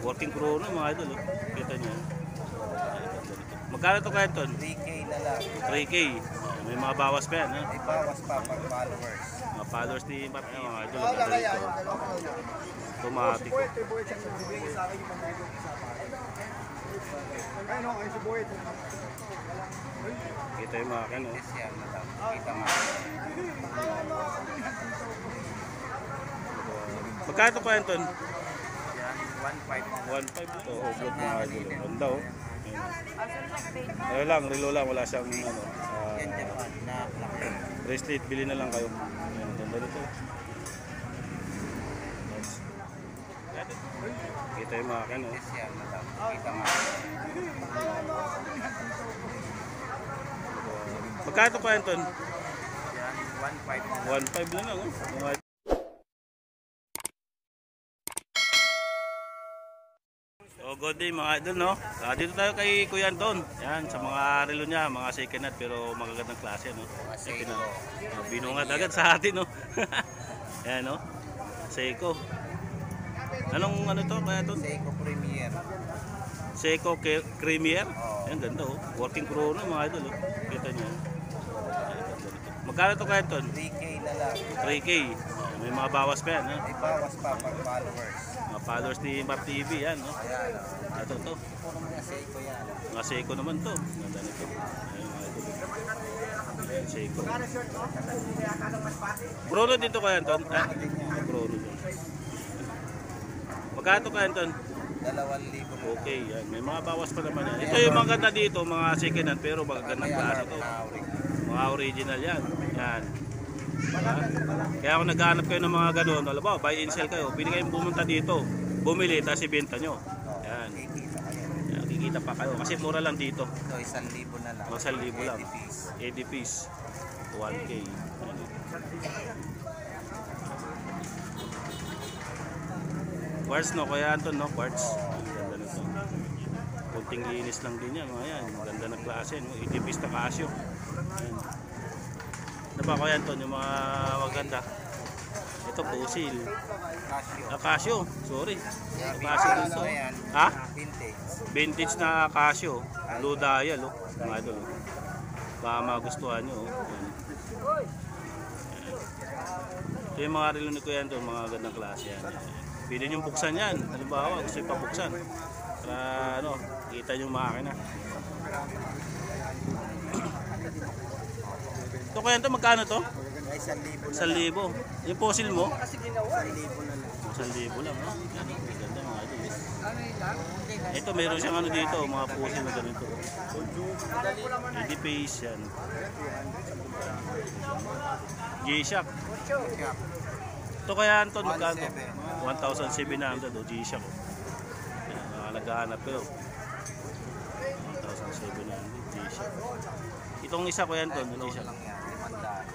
Working crew na mga idol. Kita nyo. Magkano to kaya ton? 3K na lang. 3K. May mga bawas pa yan. Ha? May bawas pa pag followers. Mga followers ni Mark. Mga idol. Automatic. Kita yung mga kano. Yan na lang. Kita nga. Magkano pa yan ton? Yan, 1.5. 1.5 ito. Oblog mga idol. Ganda oh. Ayun lang, relo lang. Wala siyang ano. Yan Japan na black. Bracelet. Bili na lang kayo. Ayan, ganda nito. Kita yung mga kano. Yan na lang. Kita nga. Magkano pa yan ton? Yan, 1.5. 1.5 lang oh. Mga so good day mga idol no. Dito tayo kay Kuya Anton. Yan sa mga relo niya, mga second hand pero magagandang klase no. Binungat agad sa atin no. Yan no. Seiko. Anong ano to Kuya Anton? Seiko Premier. Seiko Premier. Yan ganda oh. Working crew no mga idol oh. Kita niyo. Magkano to Kuya Anton? 3K na lang. 3K. May mga bawas pa yan ha. May bawas pa pag followers. Mga followers ni Mark TV yan no. Ayan. Ito to. Puro mga Seiko yan. Mga Seiko naman to. Ganda nito. Ayun mga idol. Ayan, Seiko. Chrono dito kaya Anton? Chrono dito. Magkano to kaya Anton? 2,000. Okay, yan. May mga bawas pa naman yan. Ito yung mga ganda dito, mga second hand pero magagandang klase to. Mga original yan. Yan. Kaya kung naghahanap kayo ng mga gano'n, alam mo, buy and sell kayo, pwede kayong pumunta dito, bumili, tapos ibenta nyo. Yan. Yan, kikita pa kayo. Kasi mura lang dito. Ito, 1,000 na lang. 1,000 lang. 80 piece. 80 piece. 1K. Yan. Quartz no, Kuya Anton no, quartz. Ganda na to. Kunting linis lang din yan. Ayan, ganda na klase no. 80 piece na Casio. Ayan. Ano ba Kuya Anton, yung mga maganda? Ito pusil. Casio. Casio, sorry. Casio dito. Ha? Vintage. Vintage na Casio. Blue dial oh. Mga idol. Baka magustuhan nyo oh. Ayan. Ito yung mga relo ni Kuya Anton, mga gandang klase yan. Pwede nyo buksan yan. Halimbawa, gusto nyo pabuksan. Para ano, kita nyo makina. Ito Kuya Anton, magkano to? 1,000 1,000. Yung fossil mo? 1,000 na lang. 1,000 lang. No? Yan, ganda mga idol. Ito, meron siyang ano dito, mga fossil na ganito. 80 piece yan. G-Shock. Ito Kaya Anton, magkano? 1,700 o G-Shock. Naghahanap kayo. 1,700 G-Shock. Itong isa Kuya Anton, G-Shock.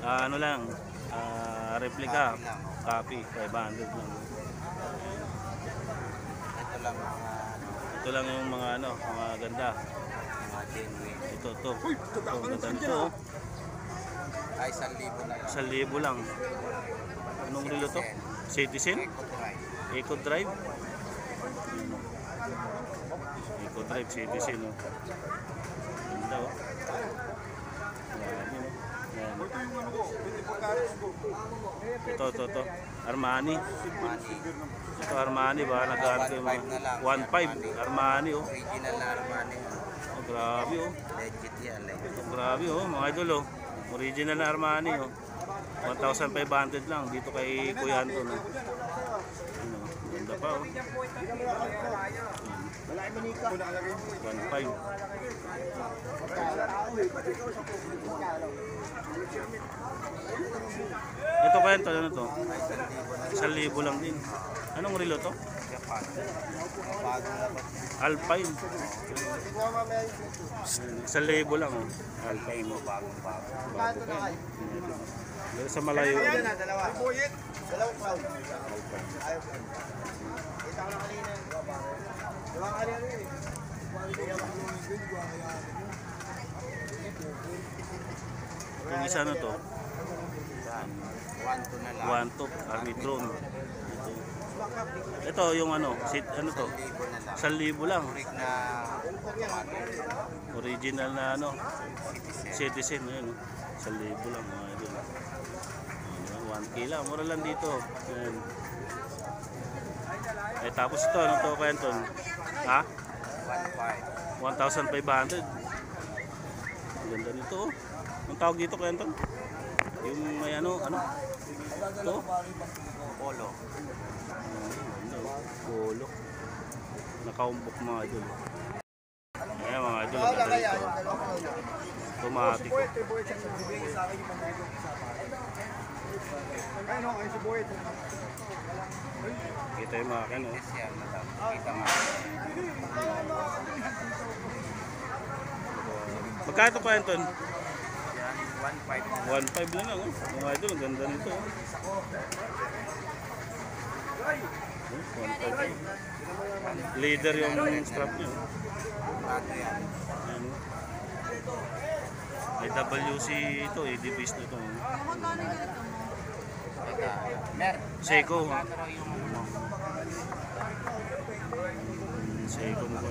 Ano lang, replica, copy, 500 lang. Ito lang yung mga ano, mga ganda. Ito. Ganda nito oh. Ay, 1,000 na lang. 1,000 lang. Anong relo to? Citizen? Eco Drive? Eco Drive, Citizen oh. Ganda oh. Yan. Ito. Armani. Ito Armani ba? Naghahanap ko yung mga 1.5 Armani oh. Original na Armani. Oh, grabe oh. Legit yan. Oh, grabe oh, mga idol oh. Original na Armani oh. 1,500 lang dito kay Kuya Anton oh. Ano, ganda pa oh. 1.5. Ito kaya ito, ano to? 1,000 lang din. Anong relo to? Alpine. 1,000 lang oh. Alpine mo bagong bago. Sa malayo. Itong isa na to. 1,2 na lang. 1,2 Army drone. Ito. Ito yung ano, ano to? 1,000 lang. Rig na Original na ano, citizen. Ayun, 1,000 lang mga idol. 1K lang, mura lang dito. Ayan. Eh tapos ito, ano to Kenton? Ha? 1,500. Ang ganda nito oh. Ang tawag dito Kenton? Yung may ano? Ito? polo. Polo. Nakaumbok mga idol. Ayan mga idol, ang ganda nito. Automatic. Kita yung mga kan, oh. Yes, yan, madam. Kita nga. Magkano ito Kenton? Yan, 1.5 na. 1.5 lang, oh. Mga idol, ang ganda nito. Oh. 1.5. Leader yung strap nyo. Bago yan. Ano? May WC ito, ADBs na ito. Seiko, ha? Seiko mo ko.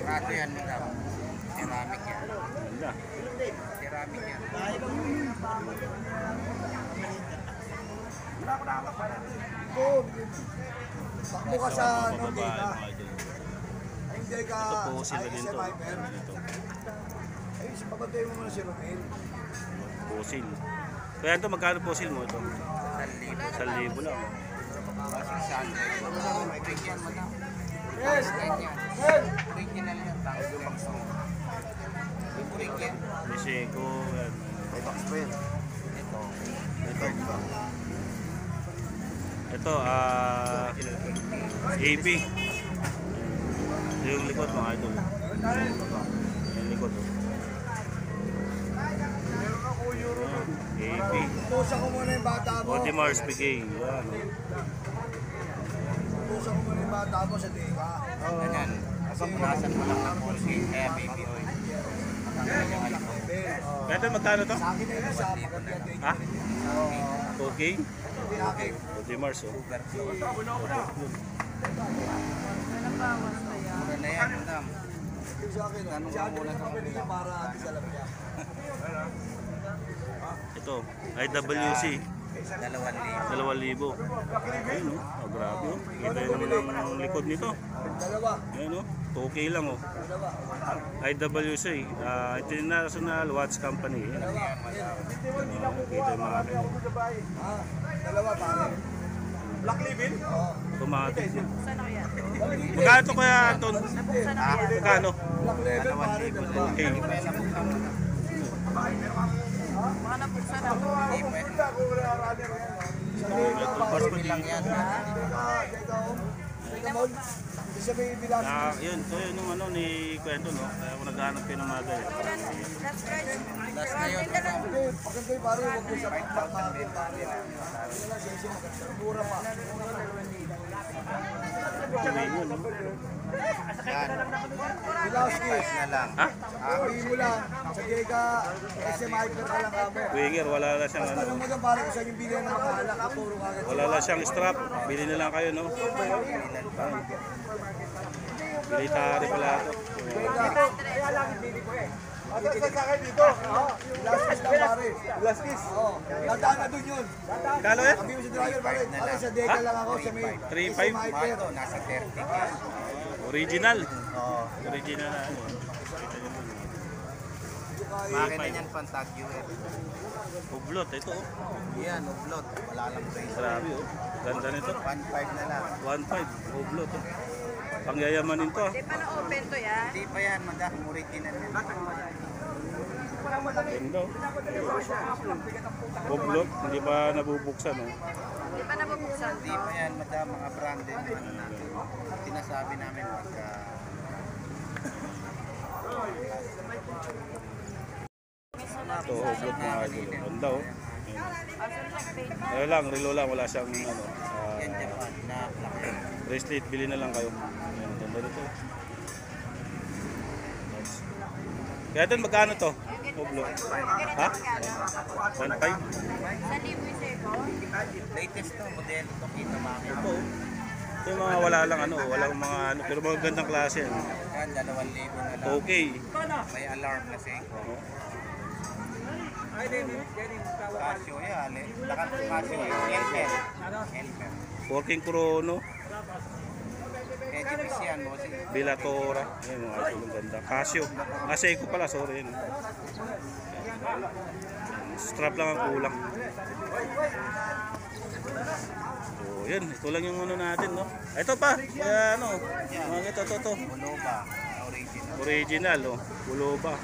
Bago yan, madam. Ceramic yan. Ganda. Ceramic yan. Takbo ka sa ano, Babae, ka. mga idol. Hindi ka Ito po sila din to. ISMIPer. Ito, Ay, papatay mo muna si Romel. fossil. Kaya ito, magkano fossil mo ito? 1,000. 1,000 lang. Rig yan, madam. Yes! Rig yan. Original yan. Tango yung box mo. Rig yan. May Seiko. Yan. May box pa yan. Ito. Ito, AB. Ito yung likod mga idol. Yung likod. Oh. Meron ako euro. AB. Pusa ko muna yung bata mo. Audemars Piguet. Yan. Pusa ko muna yung bata mo sa Deka. Ganyan. Punasan mo lang ng Colgate. Kaya baby oil. Matanggal yung alikot. Kaya ito, magkano to? Sa akin na yun, sa pagkakit. Ha? Okay? Pinakit. Audemars, oh. Mura na yan, madam. Yung sa akin, sa akin na kapili niya para sa alam niya. Ito, IWC. 2,000. 2,000. Ayun, oh. Oh, grabe, oh. Kita yun naman ang likod nito. Dalawa. Ayun, oh. 2K lang, oh. Dalawa. IWC, International Watch Company. Ayun, oh. Kita yung mga akin. Ah, dalawa pare. Black Livin? Oo. Automatic. Magkano to kaya, Anton? Magkano? Black Level pare, dalawa. Okay. Corby lang yan. Isa may bilang. Yun, so yun yung ano ni Kwento, no? Kaya ako naghanap kayo ng mga ganyan. Last na yun, madam. Pagkantoy pare, huwag mo sa pagkakit pare. Ano lang siya siya maganda. Mura pa. Sabihin yun, no? Yan. Bilawski. 5 na lang. Ha? Sabihin mo lang, sa Gega, SMIPer ka lang kamo. Winger, wala na siyang Basta ano. lang mo dyan pare, kung saan yung bilhin ng mga alak, puro kagad. Wala na siyang strap. Bili na lang kayo, no? Military pala ito. Laskis lang pare. Laskis? Oo. Dadaan na dun yun. Kalo yan? Sabi mo sa driver pare, pare sa Dega lang ako sa may 3.5? SMIPer. Mato, nasa 30 ka. Original. Oo. Original na ano. Makina niyan pantagyo eh. Ublot, ito, oh. Yan, ublot. Wala lang price. Grabe, oh. Ganda nito. 1.5 na lang. 1.5. Ublot, oh. Pangyayamanin to, ah. Di pa na-open to yan? Hindi pa yan, madam. Original yan. Ganda, oh. Ublot, hindi pa nabubuksan, oh. Di pa nabubuksan? Hindi pa yan, madam. Mga branded yung ano natin. Sinasabi namin pagka... Ito, ublot mga idol. Ganda, oh. Ayan lang, relo lang. Wala siyang, ano, Yan, Japan na black. bracelet. Bili na lang kayo. Ayan, ganda nito. Kaya doon, magkano to? Ublot. Ha? 1.5? Sa libo yung seko? Latest to, model to. Kita makina. Ito, oh. Ito yung mga wala lang ano, walang mga ano, pero mga gandang klase. Ano. Yan, 2,000 na lang. Okay. May alarm na Seiko. Casio yan eh. Casio eh. Elmer. Elmer. Working Chrono, Edipis yan, bossing. Bellatora. Ayan mga idol, ang ganda. Casio. Seiko pala, sorry. Yan. Strap lang ang kulang. So, yan. Ito lang yung ano natin, no? Ito pa. Kaya ano, mga ito. Buloba. Original. Original, no? Buloba.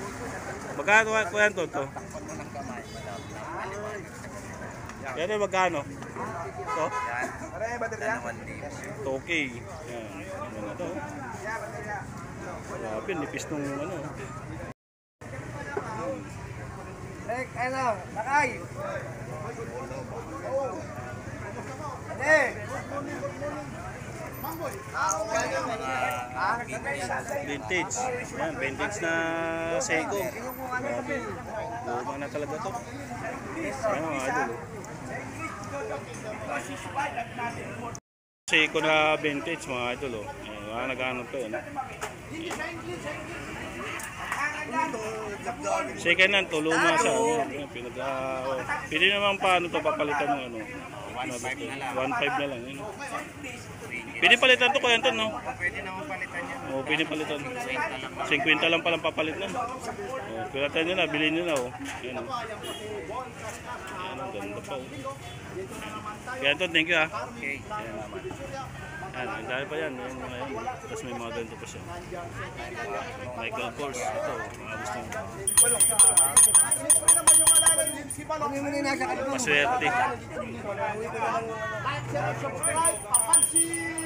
Magkano ko yan to? Takpan mo ng kamay, madam. Yan yung magkano? Ito? Yan. 2,000. Okay. Yan. Ano na to? Grabe, nipis nung ano. Ano, lakay. Vintage. Yan, vintage na Seiko. Grabe. Luma na talaga to. Yan mga idol. Seiko na vintage mga idol. Yan, mga naghanap ko yun. Second hand to, luma siya. Yan, pili naman paano to papalitan ng ano. 1.5 na lang. Yun. Pwede palitan to kaya ito, no? Pwede naman palitan yan. Oo, pwede palitan. 50 lang palang papalit na. Oh, pilitan nyo na, bilhin nyo na. Oh. Yan, oh. Yan, ang ganda pa. Oh. Kaya ito, thank you ha. Okay. Yan, ang dahil pa yan. Yan, yan. Tapos may mga ganito pa siya. Michael Kors. Ito, mga gusto nyo. Kung mo na nasa kalibang. Maswerte. Like, share, subscribe, papansin!